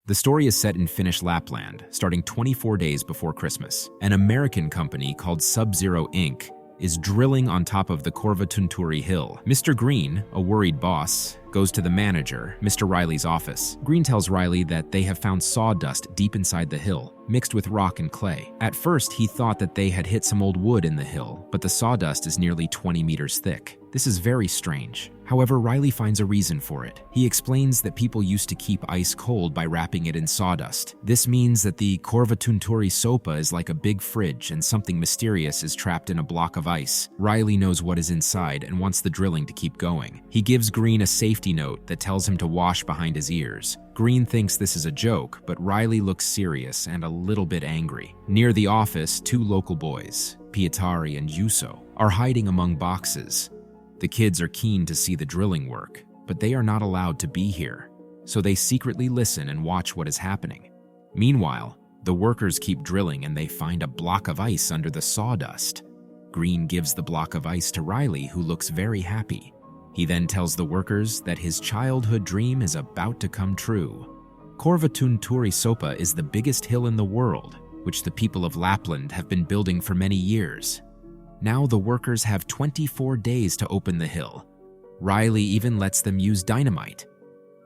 The story is set in Finnish Lapland, starting 24 days before Christmas. An American company called Sub-Zero Inc. is drilling on top of the Korvatunturi hill. Mr. Green, a worried boss, goes to the manager, Mr. Riley's office. Green tells Riley that they have found sawdust deep inside the hill, mixed with rock and clay. At first, he thought that they had hit some old wood in the hill, but the sawdust is nearly 20 meters thick. This is very strange. However, Riley finds a reason for it. He explains that people used to keep ice cold by wrapping it in sawdust. This means that the Korvatunturi sopa is like a big fridge and something mysterious is trapped in a block of ice. Riley knows what is inside and wants the drilling to keep going. He gives Green a safety note that tells him to wash behind his ears. Green thinks this is a joke, but Riley looks serious and a little bit angry. Near the office, two local boys, Pietari and Juuso, are hiding among boxes. The kids are keen to see the drilling work, but they are not allowed to be here, so they secretly listen and watch what is happening. Meanwhile, the workers keep drilling and they find a block of ice under the sawdust. Green gives the block of ice to Riley, who looks very happy. He then tells the workers that his childhood dream is about to come true. Korvatunturi sopa is the biggest hill in the world, which the people of Lapland have been building for many years. Now the workers have 24 days to open the hill. Riley even lets them use dynamite.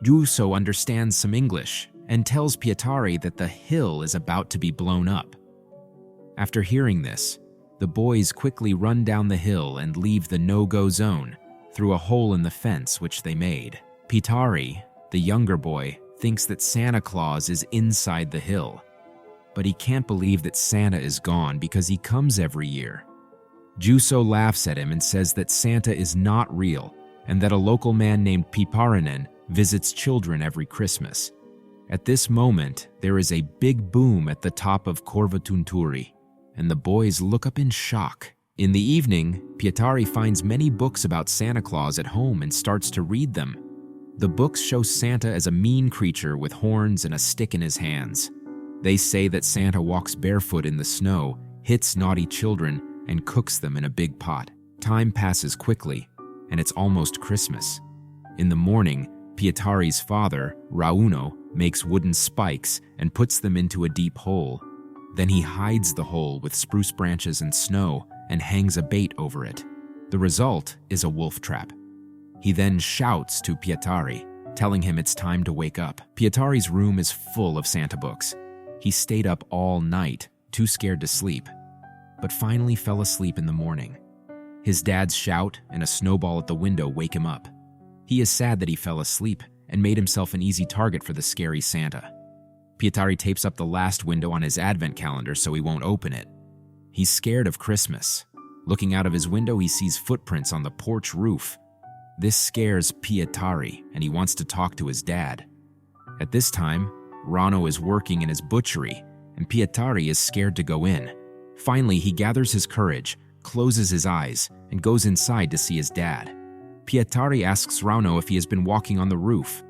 Juuso understands some English and tells Pietari that the hill is about to be blown up. After hearing this, the boys quickly run down the hill and leave the no-go zone through a hole in the fence which they made. Pietari, the younger boy, thinks that Santa Claus is inside the hill, but he can't believe that Santa is gone because he comes every year. Juuso laughs at him and says that Santa is not real and that a local man named Piparinen visits children every Christmas. At this moment, there is a big boom at the top of Korvatunturi, and the boys look up in shock. In the evening, Pietari finds many books about Santa Claus at home and starts to read them. The books show Santa as a mean creature with horns and a stick in his hands. They say that Santa walks barefoot in the snow, hits naughty children, and cooks them in a big pot. Time passes quickly, and it's almost Christmas. In the morning, Pietari's father, Rauno, makes wooden spikes and puts them into a deep hole. Then he hides the hole with spruce branches and snow and hangs a bait over it. The result is a wolf trap. He then shouts to Pietari, telling him it's time to wake up. Pietari's room is full of Santa books. He stayed up all night, too scared to sleep, but finally fell asleep in the morning. His dad's shout and a snowball at the window wake him up. He is sad that he fell asleep and made himself an easy target for the scary Santa. Pietari tapes up the last window on his advent calendar so he won't open it. He's scared of Christmas. Looking out of his window, he sees footprints on the porch roof. This scares Pietari, and he wants to talk to his dad. At this time, Rano is working in his butchery, and Pietari is scared to go in. Finally, he gathers his courage, closes his eyes, and goes inside to see his dad. Pietari asks Rano if he has been walking on the roof.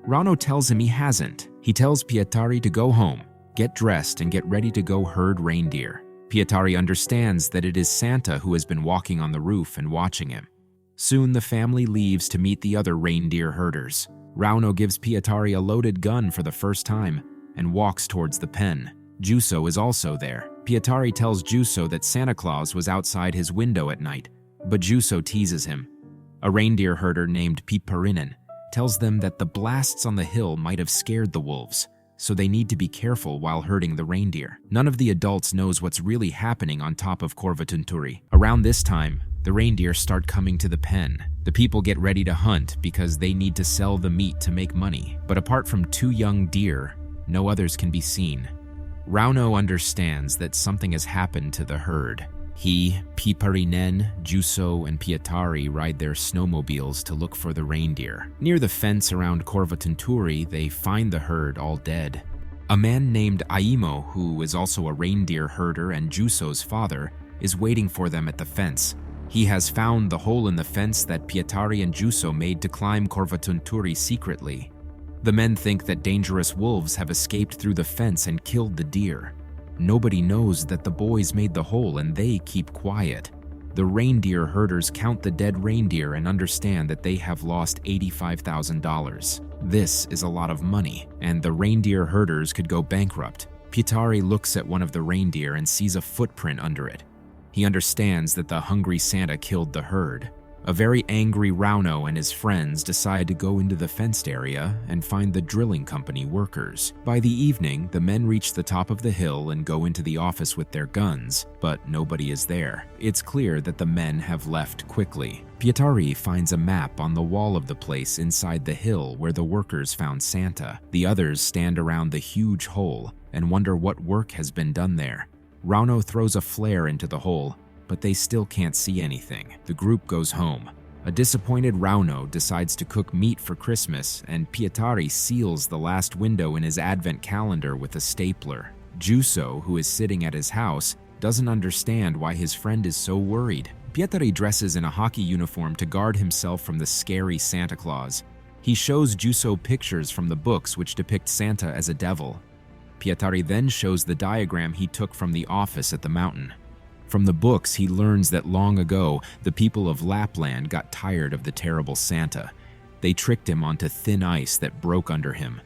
Rano tells him he hasn't. He tells Pietari to go home, get dressed, and get ready to go herd reindeer. Pietari understands that it is Santa who has been walking on the roof and watching him. Soon the family leaves to meet the other reindeer herders. Rauno gives Pietari a loaded gun for the first time and walks towards the pen. Juuso is also there. Pietari tells Juuso that Santa Claus was outside his window at night, but Juuso teases him. A reindeer herder named Piparinen tells them that the blasts on the hill might have scared the wolves, so they need to be careful while herding the reindeer. None of the adults knows what's really happening on top of Korvatunturi. Around this time, the reindeer start coming to the pen. The people get ready to hunt because they need to sell the meat to make money. But apart from two young deer, no others can be seen. Rauno understands that something has happened to the herd. He, Piparinen, Juuso, and Pietari ride their snowmobiles to look for the reindeer. Near the fence around Korvatunturi, they find the herd all dead. A man named Aimo, who is also a reindeer herder and Juuso's father, is waiting for them at the fence. He has found the hole in the fence that Pietari and Juuso made to climb Korvatunturi secretly. The men think that dangerous wolves have escaped through the fence and killed the deer. Nobody knows that the boys made the hole and they keep quiet. The reindeer herders count the dead reindeer and understand that they have lost $85,000. This is a lot of money, and the reindeer herders could go bankrupt. Pietari looks at one of the reindeer and sees a footprint under it. He understands that the hungry Santa killed the herd. A very angry Rauno and his friends decide to go into the fenced area and find the drilling company workers. By the evening, the men reach the top of the hill and go into the office with their guns, but nobody is there. It's clear that the men have left quickly. Pietari finds a map on the wall of the place inside the hill where the workers found Santa. The others stand around the huge hole and wonder what work has been done there. Rauno throws a flare into the hole, but they still can't see anything. The group goes home. A disappointed Rauno decides to cook meat for Christmas, and Pietari seals the last window in his advent calendar with a stapler. Juuso, who is sitting at his house, doesn't understand why his friend is so worried. Pietari dresses in a hockey uniform to guard himself from the scary Santa Claus. He shows Juuso pictures from the books which depict Santa as a devil. Pietari then shows the diagram he took from the office at the mountain. From the books, he learns that long ago, the people of Lapland got tired of the terrible Santa. They tricked him onto thin ice that broke under him.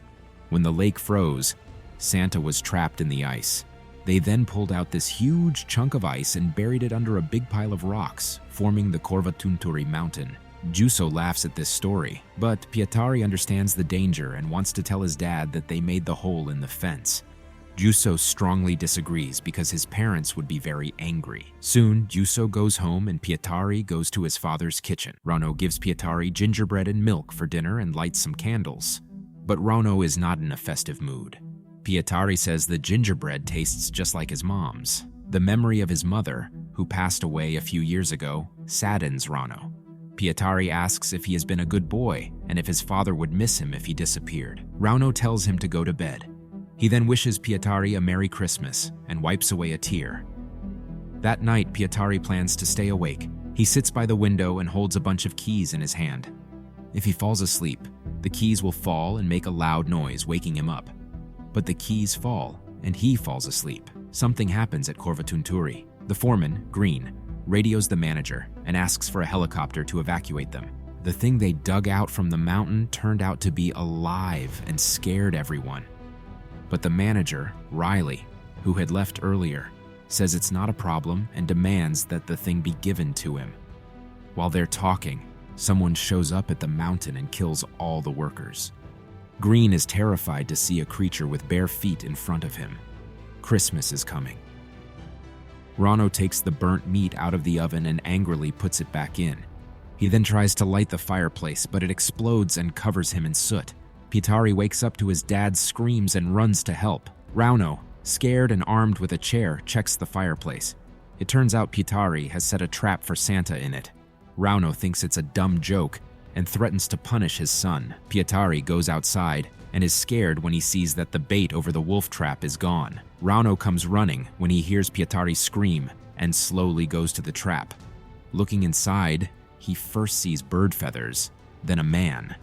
When the lake froze, Santa was trapped in the ice. They then pulled out this huge chunk of ice and buried it under a big pile of rocks, forming the Korvatunturi mountain. Juuso laughs at this story, but Pietari understands the danger and wants to tell his dad that they made the hole in the fence. Juuso strongly disagrees because his parents would be very angry. Soon, Juuso goes home and Pietari goes to his father's kitchen. Rauno gives Pietari gingerbread and milk for dinner and lights some candles. But Rauno is not in a festive mood. Pietari says the gingerbread tastes just like his mom's. The memory of his mother, who passed away a few years ago, saddens Rauno. Pietari asks if he has been a good boy and if his father would miss him if he disappeared. Rauno tells him to go to bed. He then wishes Pietari a Merry Christmas and wipes away a tear. That night, Pietari plans to stay awake. He sits by the window and holds a bunch of keys in his hand. If he falls asleep, the keys will fall and make a loud noise, waking him up. But the keys fall, and he falls asleep. Something happens at Korvatunturi. The foreman, Green, radios the manager and asks for a helicopter to evacuate them. The thing they dug out from the mountain turned out to be alive and scared everyone. But the manager, Riley, who had left earlier, says it's not a problem and demands that the thing be given to him. While they're talking, someone shows up at the mountain and kills all the workers. Green is terrified to see a creature with bare feet in front of him. Christmas is coming. Rauno takes the burnt meat out of the oven and angrily puts it back in. He then tries to light the fireplace, but it explodes and covers him in soot. Pietari wakes up to his dad's screams and runs to help. Rauno, scared and armed with a chair, checks the fireplace. It turns out Pietari has set a trap for Santa in it. Rauno thinks it's a dumb joke and threatens to punish his son. Pietari goes outside and is scared when he sees that the bait over the wolf trap is gone. Rauno comes running when he hears Pietari scream and slowly goes to the trap. Looking inside, he first sees bird feathers, then a man.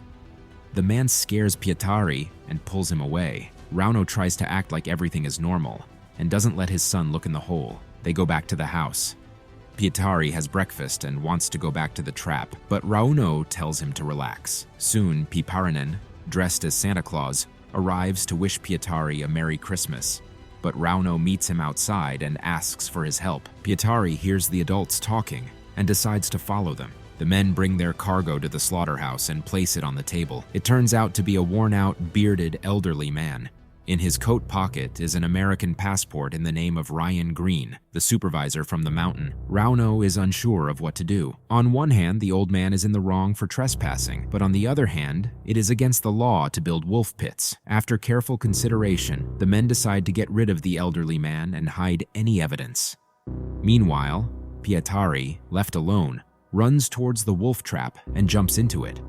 The man scares Pietari and pulls him away. Rauno tries to act like everything is normal and doesn't let his son look in the hole. They go back to the house. Pietari has breakfast and wants to go back to the trap, but Rauno tells him to relax. Soon, Piparinen, dressed as Santa Claus, arrives to wish Pietari a Merry Christmas. But Rauno meets him outside and asks for his help. Pietari hears the adults talking and decides to follow them. The men bring their cargo to the slaughterhouse and place it on the table. It turns out to be a worn-out, bearded, elderly man. In his coat pocket is an American passport in the name of Ryan Green, the supervisor from the mountain. Rauno is unsure of what to do. On one hand, the old man is in the wrong for trespassing, but on the other hand, it is against the law to build wolf pits. After careful consideration, the men decide to get rid of the elderly man and hide any evidence. Meanwhile, Pietari, left alone, runs towards the wolf trap and jumps into it.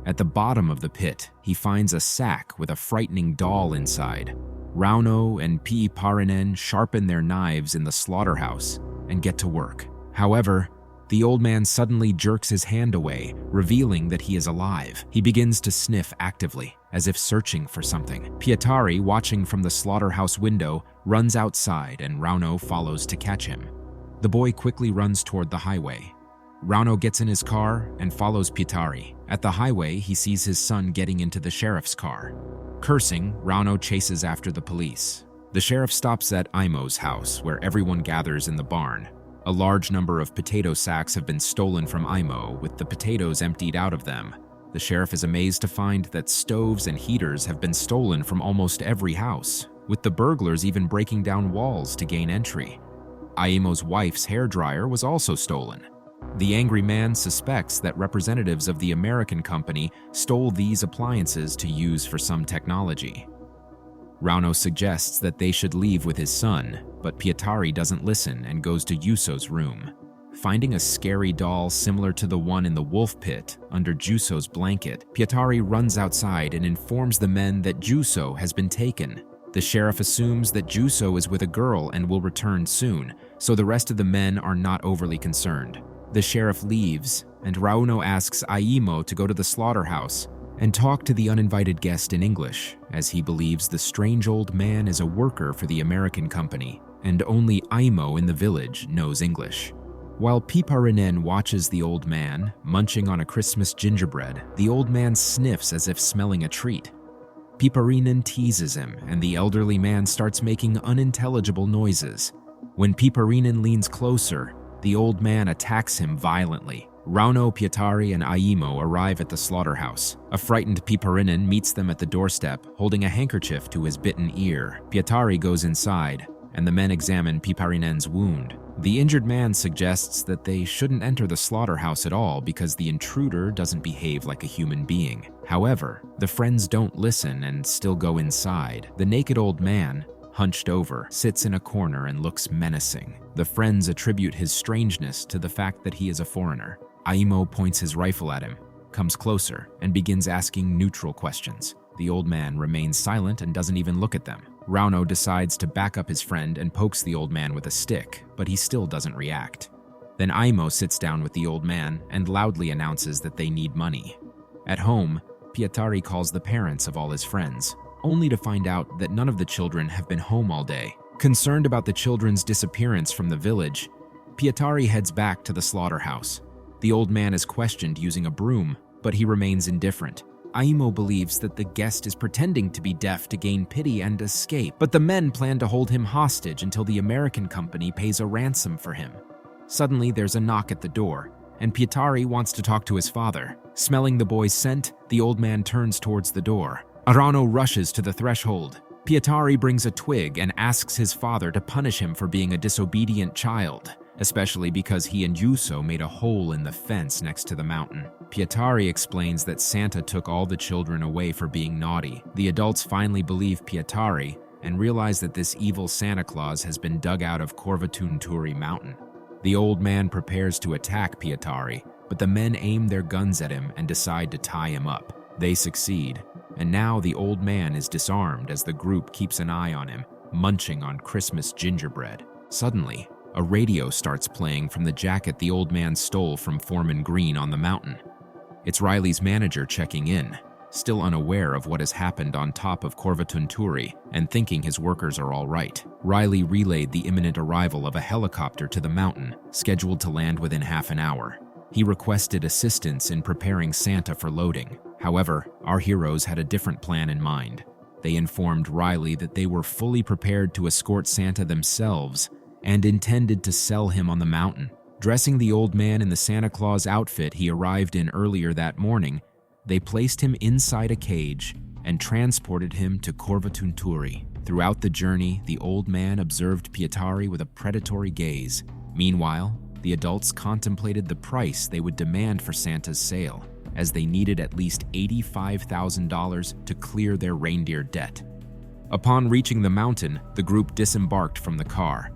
At the bottom of the pit, he finds a sack with a frightening doll inside. Rauno and Piparinen sharpen their knives in the slaughterhouse and get to work. However, the old man suddenly jerks his hand away, revealing that he is alive. He begins to sniff actively, as if searching for something. Pietari, watching from the slaughterhouse window, runs outside and Rauno follows to catch him. The boy quickly runs toward the highway. Rauno gets in his car and follows Pietari. At the highway, he sees his son getting into the sheriff's car. Cursing, Rauno chases after the police. The sheriff stops at Imo's house, where everyone gathers in the barn. A large number of potato sacks have been stolen from Imo, with the potatoes emptied out of them. The sheriff is amazed to find that stoves and heaters have been stolen from almost every house, with the burglars even breaking down walls to gain entry. Imo's wife's hairdryer was also stolen. The angry man suspects that representatives of the American company stole these appliances to use for some technology. Rauno suggests that they should leave with his son, but Pietari doesn't listen and goes to Juuso's room. Finding a scary doll similar to the one in the wolf pit under Juuso's blanket, Pietari runs outside and informs the men that Juuso has been taken. The sheriff assumes that Juuso is with a girl and will return soon, so the rest of the men are not overly concerned. The sheriff leaves, and Rauno asks Imo to go to the slaughterhouse and talk to the uninvited guest in English, as he believes the strange old man is a worker for the American company, and only Imo in the village knows English. While Piparinen watches the old man, munching on a Christmas gingerbread, the old man sniffs as if smelling a treat. Piparinen teases him, and the elderly man starts making unintelligible noises. When Piparinen leans closer, the old man attacks him violently. Rauno, Pietari, and Imo arrive at the slaughterhouse. A frightened Piparinen meets them at the doorstep, holding a handkerchief to his bitten ear. Pietari goes inside, and the men examine Piparinen's wound. The injured man suggests that they shouldn't enter the slaughterhouse at all because the intruder doesn't behave like a human being. However, the friends don't listen and still go inside. The naked old man, hunched over, sits in a corner and looks menacing. The friends attribute his strangeness to the fact that he is a foreigner. Imo points his rifle at him, comes closer, and begins asking neutral questions. The old man remains silent and doesn't even look at them. Rauno decides to back up his friend and pokes the old man with a stick, but he still doesn't react. Then Imo sits down with the old man and loudly announces that they need money. At home, Pietari calls the parents of all his friends, only to find out that none of the children have been home all day. Concerned about the children's disappearance from the village, Pietari heads back to the slaughterhouse. The old man is questioned using a broom, but he remains indifferent. Imo believes that the guest is pretending to be deaf to gain pity and escape, but the men plan to hold him hostage until the American company pays a ransom for him. Suddenly, there's a knock at the door, and Pietari wants to talk to his father. Smelling the boy's scent, the old man turns towards the door. Rauno rushes to the threshold. Pietari brings a twig and asks his father to punish him for being a disobedient child, especially because he and Juuso made a hole in the fence next to the mountain. Pietari explains that Santa took all the children away for being naughty. The adults finally believe Pietari and realize that this evil Santa Claus has been dug out of Korvatunturi mountain. The old man prepares to attack Pietari, but the men aim their guns at him and decide to tie him up. They succeed, and now the old man is disarmed as the group keeps an eye on him, munching on Christmas gingerbread. Suddenly, a radio starts playing from the jacket the old man stole from Foreman Green on the mountain. It's Riley's manager checking in, still unaware of what has happened on top of Korvatunturi and thinking his workers are all right. Riley relayed the imminent arrival of a helicopter to the mountain, scheduled to land within half an hour. He requested assistance in preparing Santa for loading. However, our heroes had a different plan in mind. They informed Riley that they were fully prepared to escort Santa themselves and intended to sell him on the mountain. Dressing the old man in the Santa Claus outfit he arrived in earlier that morning, they placed him inside a cage and transported him to Korvatunturi. Throughout the journey, the old man observed Pietari with a predatory gaze. Meanwhile, the adults contemplated the price they would demand for Santa's sale, as they needed at least $85,000 to clear their reindeer debt. Upon reaching the mountain, the group disembarked from the car.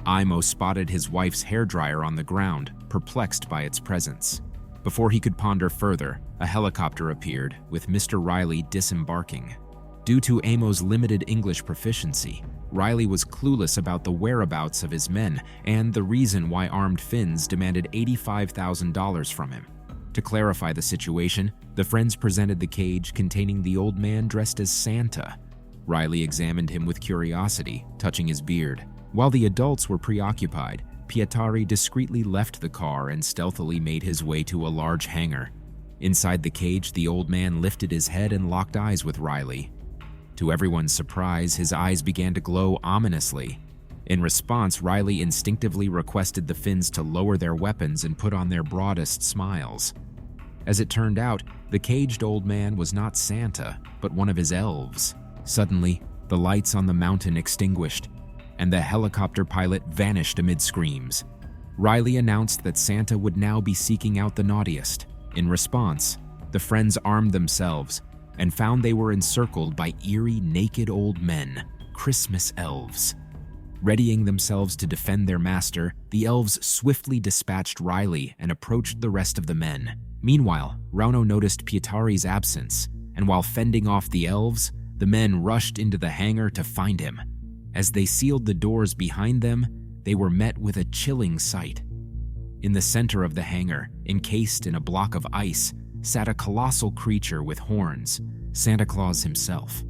Imo spotted his wife's hairdryer on the ground, perplexed by its presence. Before he could ponder further, a helicopter appeared, with Mr. Riley disembarking. Due to Imo's limited English proficiency, Riley was clueless about the whereabouts of his men and the reason why armed Finns demanded $85,000 from him. To clarify the situation, the friends presented the cage containing the old man dressed as Santa. Riley examined him with curiosity, touching his beard. While the adults were preoccupied, Pietari discreetly left the car and stealthily made his way to a large hangar. Inside the cage, the old man lifted his head and locked eyes with Riley. To everyone's surprise, his eyes began to glow ominously. In response, Riley instinctively requested the Finns to lower their weapons and put on their broadest smiles. As it turned out, the caged old man was not Santa, but one of his elves. Suddenly, the lights on the mountain extinguished, and the helicopter pilot vanished amid screams. Riley announced that Santa would now be seeking out the naughtiest. In response, the friends armed themselves and found they were encircled by eerie, naked old men, Christmas elves. Readying themselves to defend their master, the elves swiftly dispatched Riley and approached the rest of the men. Meanwhile, Rauno noticed Pietari's absence, and while fending off the elves, the men rushed into the hangar to find him. As they sealed the doors behind them, they were met with a chilling sight. In the center of the hangar, encased in a block of ice, sat a colossal creature with horns, Santa Claus himself.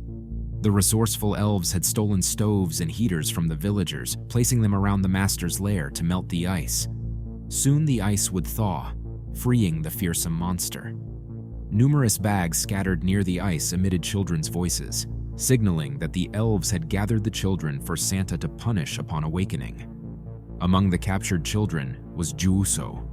The resourceful elves had stolen stoves and heaters from the villagers, placing them around the master's lair to melt the ice. Soon the ice would thaw, freeing the fearsome monster. Numerous bags scattered near the ice emitted children's voices, signaling that the elves had gathered the children for Santa to punish upon awakening. Among the captured children was Giuso.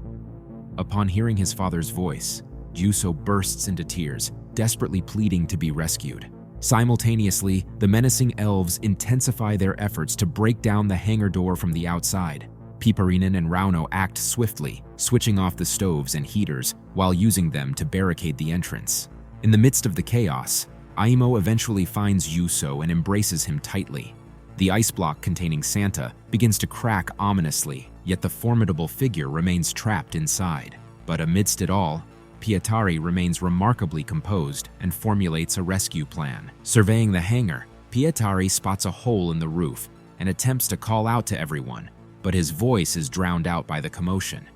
Upon hearing his father's voice, Giuso bursts into tears, desperately pleading to be rescued. Simultaneously, the menacing elves intensify their efforts to break down the hangar door from the outside. Piiparinen and Rauno act swiftly, switching off the stoves and heaters while using them to barricade the entrance. In the midst of the chaos, Aimo eventually finds Giuso and embraces him tightly. The ice block containing Santa begins to crack ominously, yet the formidable figure remains trapped inside. But amidst it all, Pietari remains remarkably composed and formulates a rescue plan. Surveying the hangar, Pietari spots a hole in the roof and attempts to call out to everyone, but his voice is drowned out by the commotion.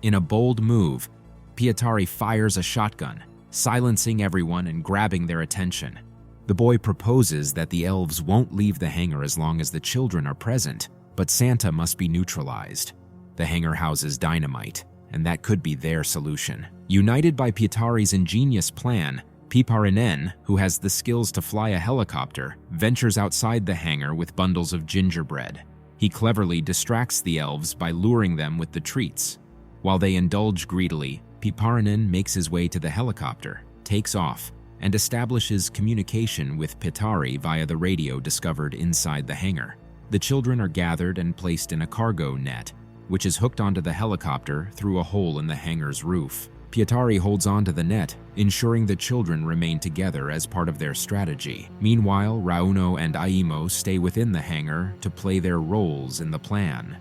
In a bold move, Pietari fires a shotgun, silencing everyone and grabbing their attention. The boy proposes that the elves won't leave the hangar as long as the children are present, but Santa must be neutralized. The hangar houses dynamite, and that could be their solution. United by Pietari's ingenious plan, Piiparinen, who has the skills to fly a helicopter, ventures outside the hangar with bundles of gingerbread. He cleverly distracts the elves by luring them with the treats. While they indulge greedily, Piiparinen makes his way to the helicopter, takes off, and establishes communication with Pietari via the radio discovered inside the hangar. The children are gathered and placed in a cargo net, which is hooked onto the helicopter through a hole in the hangar's roof. Pietari holds onto the net, ensuring the children remain together as part of their strategy. Meanwhile, Rauno and Aimo stay within the hangar to play their roles in the plan.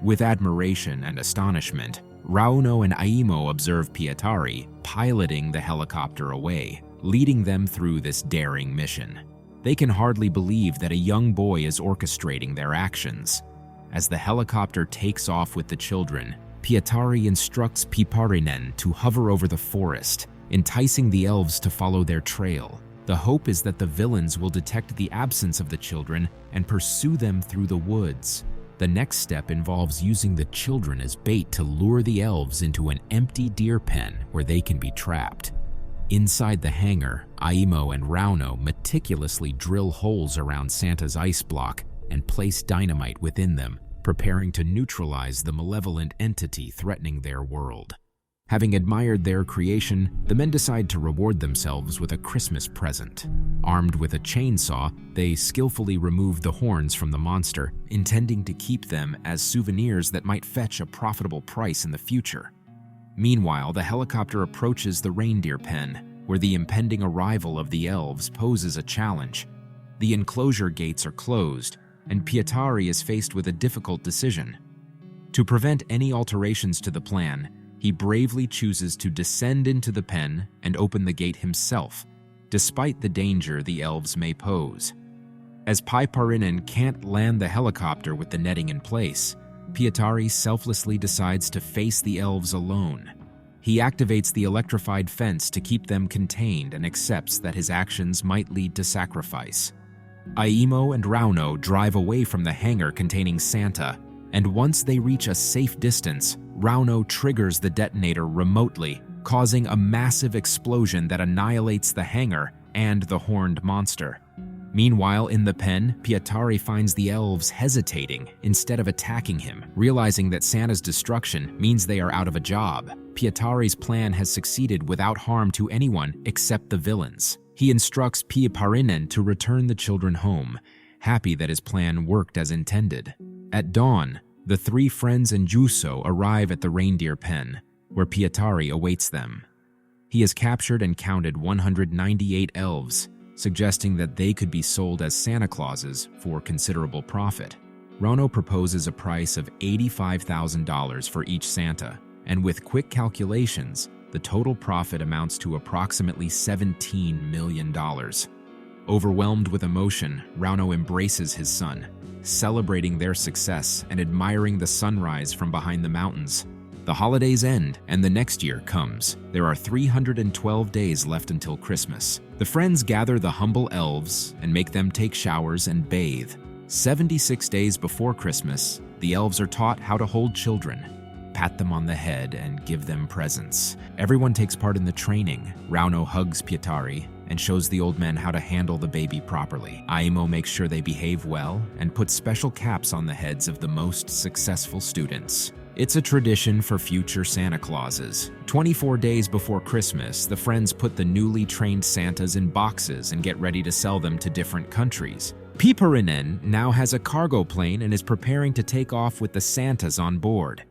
With admiration and astonishment, Rauno and Aimo observe Pietari piloting the helicopter away, leading them through this daring mission. They can hardly believe that a young boy is orchestrating their actions. As the helicopter takes off with the children, Pietari instructs Piiparinen to hover over the forest, enticing the elves to follow their trail. The hope is that the villains will detect the absence of the children and pursue them through the woods. The next step involves using the children as bait to lure the elves into an empty deer pen where they can be trapped. Inside the hangar, Aimo and Rauno meticulously drill holes around Santa's ice block and place dynamite within them, preparing to neutralize the malevolent entity threatening their world. Having admired their creation, the men decide to reward themselves with a Christmas present. Armed with a chainsaw, they skillfully remove the horns from the monster, intending to keep them as souvenirs that might fetch a profitable price in the future. Meanwhile, the helicopter approaches the reindeer pen, where the impending arrival of the elves poses a challenge. The enclosure gates are closed, and Pietari is faced with a difficult decision. To prevent any alterations to the plan, he bravely chooses to descend into the pen and open the gate himself, despite the danger the elves may pose. As Piiparinen can't land the helicopter with the netting in place, Pietari selflessly decides to face the elves alone. He activates the electrified fence to keep them contained and accepts that his actions might lead to sacrifice. Aimo and Rauno drive away from the hangar containing Santa, And once they reach a safe distance, Rauno triggers the detonator remotely, causing a massive explosion that annihilates the hangar and the horned monster. Meanwhile, in the pen, Pietari finds the elves hesitating instead of attacking him, realizing that Santa's destruction means they are out of a job. Pietari's plan has succeeded without harm to anyone except the villains. He instructs Piiparinen to return the children home, happy that his plan worked as intended. At dawn, the three friends and Juuso arrive at the reindeer pen, where Pietari awaits them. He has captured and counted 198 elves, suggesting that they could be sold as Santa Clauses for considerable profit. Rauno proposes a price of $85,000 for each Santa, and with quick calculations, the total profit amounts to approximately $17 million. Overwhelmed with emotion, Rauno embraces his son, celebrating their success and admiring the sunrise from behind the mountains. The holidays end, and the next year comes. There are 312 days left until Christmas. The friends gather the humble elves and make them take showers and bathe. 76 days before Christmas, the elves are taught how to hold children, pat them on the head, and give them presents. Everyone takes part in the training. Rauno hugs Pietari and shows the old men how to handle the baby properly. Aimo makes sure they behave well and puts special caps on the heads of the most successful students. It's a tradition for future Santa Clauses. 24 days before Christmas, the friends put the newly trained Santas in boxes and get ready to sell them to different countries. Piiparinen now has a cargo plane and is preparing to take off with the Santas on board.